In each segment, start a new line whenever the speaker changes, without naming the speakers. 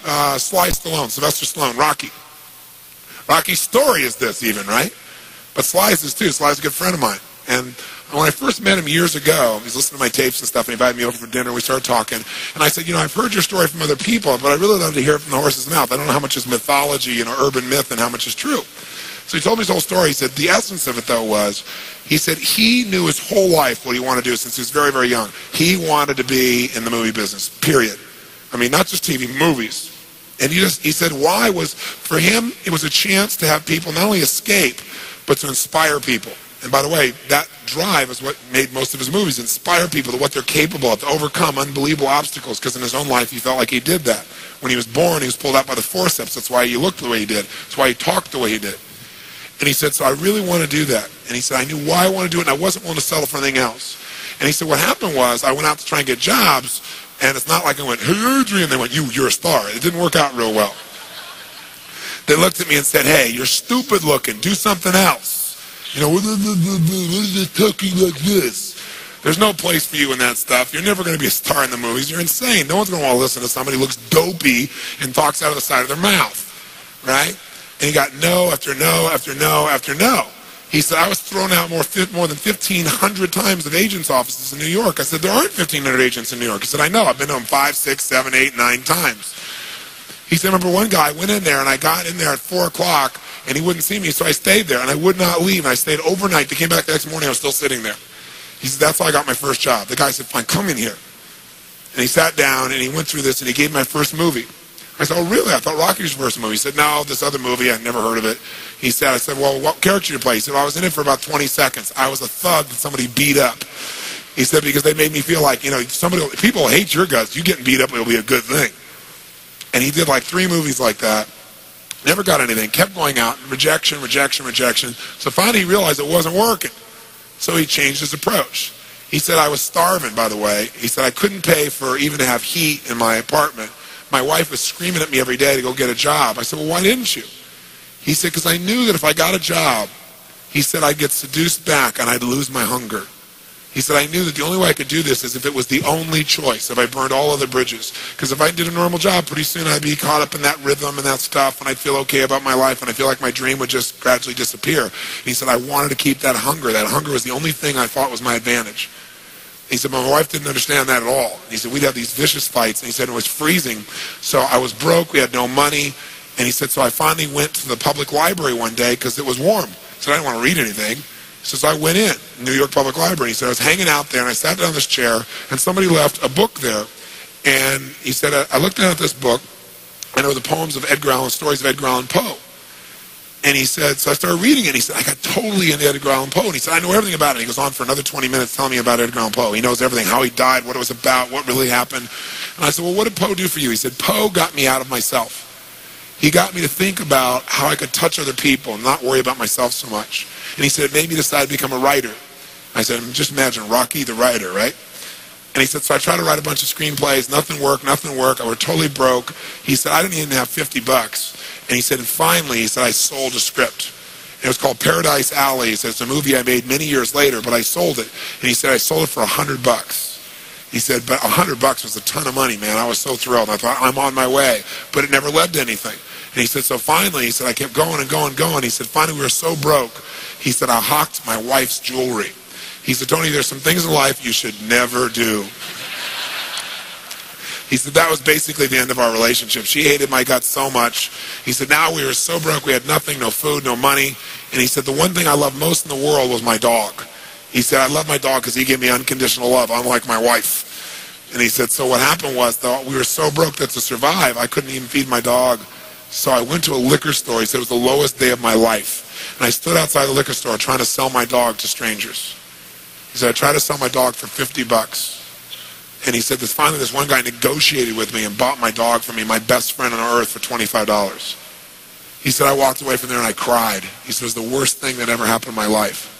Sly Stallone, Silvester Stallone, Rocky. Rocky's story is this even, right? But Sly's is too. Sly's a good friend of mine. And when I first met him years ago, he was listening to my tapes and stuff, and he invited me over for dinner. We started talking. And I said, I've heard your story from other people, but I really love to hear it from the horse's mouth. I don't know how much is mythology, urban myth, and how much is true. So he told me his whole story. He said the essence of it, though, was, he said he knew his whole life what he wanted to do since he was very, very young. He wanted to be in the movie business, period. I mean, not just TV, movies. And he said why was, for him, it was a chance to have people not only escape, but to inspire people. And by the way, that drive is what made most of his movies, inspire people to what they're capable of, to overcome unbelievable obstacles, because in his own life he felt like he did that. When he was born, he was pulled out by the forceps. That's why he looked the way he did. That's why he talked the way he did. And he said, so I really want to do that. And he said, I knew why I wanted to do it, and I wasn't willing to settle for anything else. And he said, what happened was, I went out to try and get jobs, and it's not like I went, hey, Adrian, they went, you're a star. It didn't work out real well. They looked at me and said, hey, you're stupid looking. Do something else. What is it talking like this? There's no place for you in that stuff. You're never going to be a star in the movies. You're insane. No one's going to want to listen to somebody who looks dopey and talks out of the side of their mouth, right? And he got no after no after no after no. He said, I was thrown out more than 1,500 times of agents' offices in New York. I said, there aren't 1,500 agents in New York. He said, I know. I've been to them 5, 6, 7, 8, 9 times. He said, remember one guy, I went in there, and I got in there at 4 o'clock, and he wouldn't see me, so I stayed there, and I would not leave, and I stayed overnight. They came back the next morning, I was still sitting there. He said, that's how I got my first job. The guy said, fine, come in here. And he sat down, and he went through this, and he gave me my first movie. I said, oh, really? I thought Rocky was your first movie. He said, no, this other movie, I'd never heard of it. I said, well, what character did you play? He said, well, I was in it for about 20 seconds. I was a thug that somebody beat up. He said, because they made me feel like, people hate your guts. You getting beat up will be a good thing. And he did like 3 movies like that. Never got anything. Kept going out. Rejection, rejection, rejection. So finally he realized it wasn't working. So he changed his approach. He said, I was starving, by the way. He said, I couldn't pay for even to have heat in my apartment. My wife was screaming at me every day to go get a job. I said, well, why didn't you? He said, because I knew that if I got a job, he said, I'd get seduced back and I'd lose my hunger. He said, I knew that the only way I could do this is if it was the only choice, if I burned all other bridges. Because if I did a normal job, pretty soon I'd be caught up in that rhythm and that stuff, and I'd feel okay about my life, and I feel like my dream would just gradually disappear. And he said, I wanted to keep that hunger. That hunger was the only thing I thought was my advantage. He said, my wife didn't understand that at all. And he said, we'd have these vicious fights, and he said, it was freezing. So I was broke, we had no money, and he said, so I finally went to the public library one day because it was warm. He said, I didn't want to read anything. He says, I went in, New York Public Library. He said, I was hanging out there, and I sat down in this chair, and somebody left a book there. And he said, I looked down at this book, and it was the poems of Edgar Allan, stories of Edgar Allan Poe. And he said, so I started reading it, and he said, I got totally into Edgar Allan Poe. And he said, I know everything about it. He goes on for another 20 minutes telling me about Edgar Allan Poe. He knows everything, how he died, what it was about, what really happened. And I said, well, what did Poe do for you? He said, Poe got me out of myself. He got me to think about how I could touch other people and not worry about myself so much. And he said, it made me decide to become a writer. I said, just imagine Rocky the writer, right? And he said, so I tried to write a bunch of screenplays. Nothing worked, nothing worked. I was totally broke. He said, I didn't even have $50. And he said, and finally, he said, I sold a script. It was called Paradise Alley. He said, it's a movie I made many years later, but I sold it. And he said, I sold it for $100. He said, but $100 was a ton of money, man. I was so thrilled. I thought, I'm on my way. But it never led to anything. And he said, so finally, he said, I kept going and going and going. He said, finally, we were so broke. He said, I hawked my wife's jewelry. He said, Tony, there's some things in life you should never do. He said, that was basically the end of our relationship. She hated my guts so much. He said, now we were so broke, we had nothing, no food, no money. And he said, the one thing I loved most in the world was my dog. He said, I love my dog because he gave me unconditional love, unlike my wife. And he said, so what happened was, though, we were so broke that to survive, I couldn't even feed my dog. So I went to a liquor store. He said, it was the lowest day of my life. And I stood outside the liquor store trying to sell my dog to strangers. He said, I tried to sell my dog for $50. And he said, finally this one guy negotiated with me and bought my dog for me, my best friend on earth, for $25. He said, I walked away from there and I cried. He said, it was the worst thing that ever happened in my life.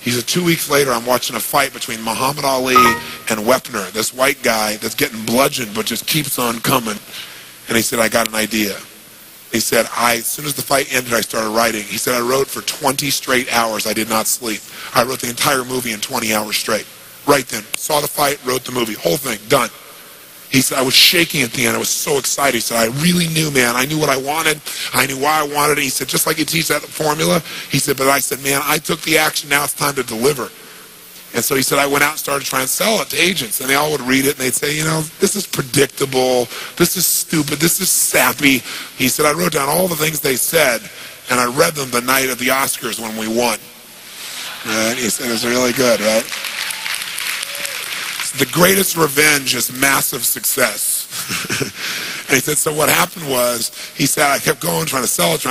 He said, 2 weeks later, I'm watching a fight between Muhammad Ali and Wepner, this white guy that's getting bludgeoned but just keeps on coming. And he said, I got an idea. He said, as soon as the fight ended, I started writing. He said, I wrote for 20 straight hours. I did not sleep. I wrote the entire movie in 20 hours straight. Right then. Saw the fight, wrote the movie. Whole thing, done. He said, I was shaking at the end. I was so excited. He said, I really knew, man. I knew what I wanted. I knew why I wanted it. He said, just like you teach that formula. He said, but I said, man, I took the action. Now it's time to deliver. And so he said, I went out and started trying to sell it to agents. And they all would read it, and they'd say, you know, this is predictable. This is stupid. This is sappy. He said, I wrote down all the things they said, and I read them the night of the Oscars when we won. Right? He said, it was really good, right? The greatest revenge is massive success. And he said, so what happened was, he said, I kept going, trying to sell it,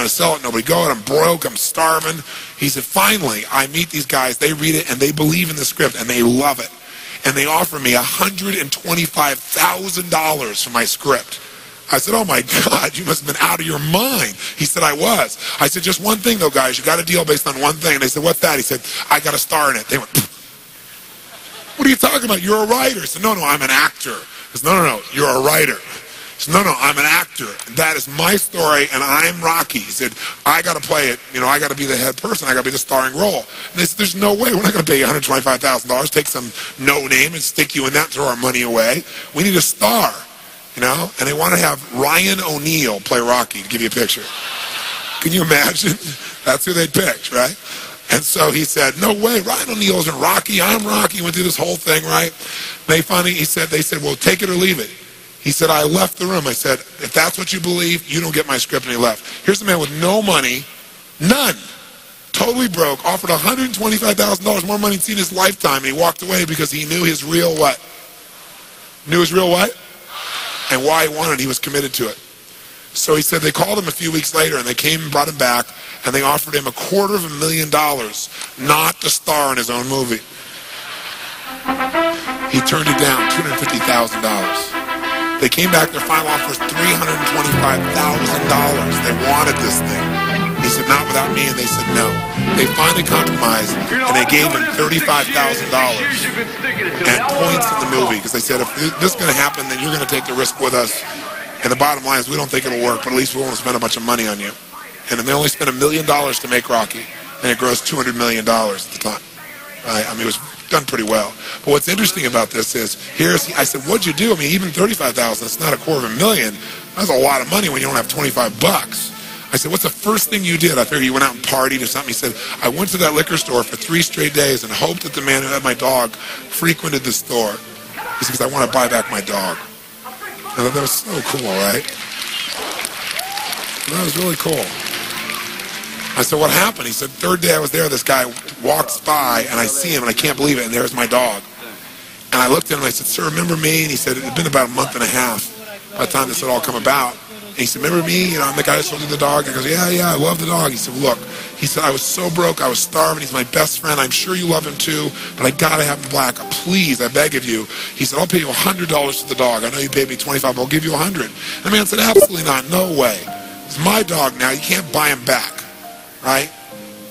nobody going, I'm broke, I'm starving. He said, finally, I meet these guys, they read it, and they believe in the script, and they love it. And they offer me $125,000 for my script. I said, oh my God, you must have been out of your mind. He said, I was. I said, just one thing though, guys, you got a deal based on one thing. And they said, what's that? He said, I got a star in it. They went, pfft. What are you talking about? You're a writer. I said, no, I'm an actor. I said, no, you're a writer. I said, no, I'm an actor. That is my story, and I'm Rocky. He said, I got to play it. You know, I got to be the head person. I got to be the starring role. And they said, there's no way. We're not going to pay you $125,000, take some no name and stick you in that and throw our money away. We need a star, you know? And they want to have Ryan O'Neal play Rocky, to give you a picture. Can you imagine? That's who they picked, right? And so he said, no way, Ryan O'Neal isn't Rocky, I'm Rocky. Went through this whole thing, right? They finally, they said, well, take it or leave it. He said, I left the room. I said, if that's what you believe, you don't get my script. And he left. Here's a man with no money, none, totally broke, offered $125,000 more money he'd seen in his lifetime, and he walked away because he knew his real what? Knew his real what? And why he wanted it. He was committed to it. So he said they called him a few weeks later, and they came and brought him back, and they offered him $250,000 not to star in his own movie. He turned it down, $250,000. They came back, their final offer was $325,000. They wanted this thing. He said, not without me, and they said no. They finally compromised, and they gave him $35,000 and points in the movie, because they said, if this is going to happen, then you're going to take the risk with us. And the bottom line is, we don't think it'll work, but at least we won't spend a bunch of money on you. And then they only spent $1 million to make Rocky, and it grossed $200 million at the time. Right? I mean, it was done pretty well. But what's interesting about this is, I said, what'd you do? I mean, even $35,000, it's not $250,000. That's a lot of money when you don't have 25 bucks. I said, what's the first thing you did? I figured you went out and partied or something. He said, I went to that liquor store for 3 straight days and hoped that the man who had my dog frequented the store. He said, because I want to buy back my dog. I thought that was so cool, right? That was really cool. I said, what happened? He said, third day I was there, this guy walks by, and I see him, and I can't believe it, and there's my dog. And I looked at him, and I said, sir, remember me? And he said, it had been about a month and a half by the time this had all come about. And he said, remember me? You know, I'm the guy that sold you the dog. I goes, yeah, I love the dog. He said, look, he said, I was so broke, I was starving. He's my best friend. I'm sure you love him too, but I got to have him black. Please, I beg of you. He said, I'll pay you $100 for the dog. I know you paid me $25, but I'll give you $100. And the man said, absolutely not, no way. It's my dog now. You can't buy him back, right?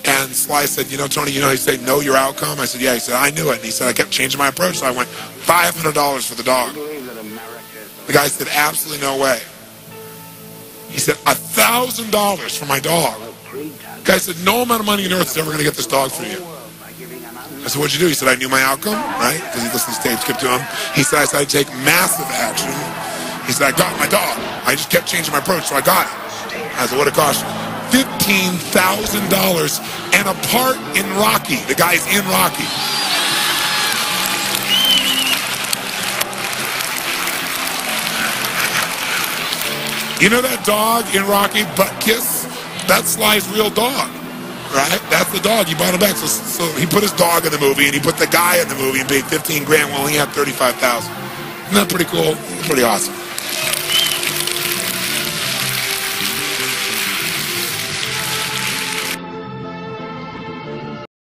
And Sly said, you know, Tony, you know, he said, know your outcome? I said, yeah. He said, I knew it. And he said, I kept changing my approach. So I went, $500 for the dog. The guy said, absolutely no way. He said, $1,000 for my dog. The guy said, no amount of money on earth is ever going to get this dog for you. I said, what'd you do? He said, I knew my outcome, right? Because he listened to tapes, kept to him. He said, I decided to take massive action. He said, I got my dog. I just kept changing my approach, so I got it. I said, what'd it cost you? $15,000 and a part in Rocky. The guy's in Rocky. You know that dog in Rocky, Butt Kiss? That's Sly's real dog, right? That's the dog. He bought him back. So he put his dog in the movie, and he put the guy in the movie and paid $15,000 while he had $35,000. Isn't that pretty cool? Pretty awesome.